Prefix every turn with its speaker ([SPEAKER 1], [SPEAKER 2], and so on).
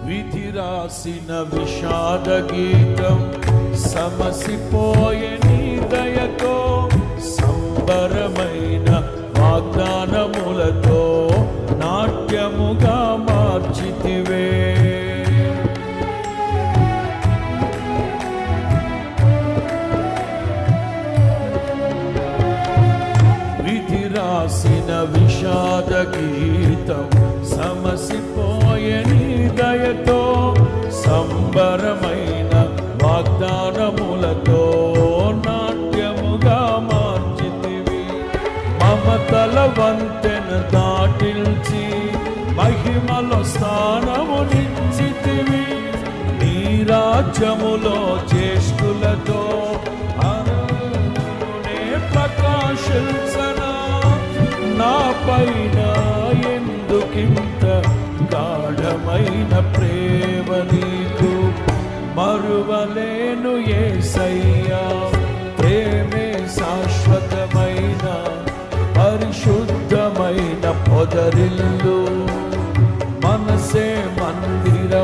[SPEAKER 1] విధి రాసిన విషాద గీతం సమసిపోయే నీ దయతో, సంబరమైన వాగ్దానములతో నాట్యముగా మార్చితివే. విధి రాసిన విషాద గీతం సమసిపోయే నీ దయతో, సంబరమైన వాగ్దానములతో నాట్యముగా మార్చితివి. మమతల వంతెన దాటిల్చి మహిమలో స్థానమునిచ్చితివి. నీ రాజ్యములో జ్యేష్ఠులతో అరుణే ప్రకాశించనా, నా పైన ఎందుకింత గాఢమైన ప్రేమ నీకు. మరువలేను యేసయ్యా, ప్రేమే శాశ్వతమైన పరిశుద్ధమైన పొదరిల్లు. మనసే మందిర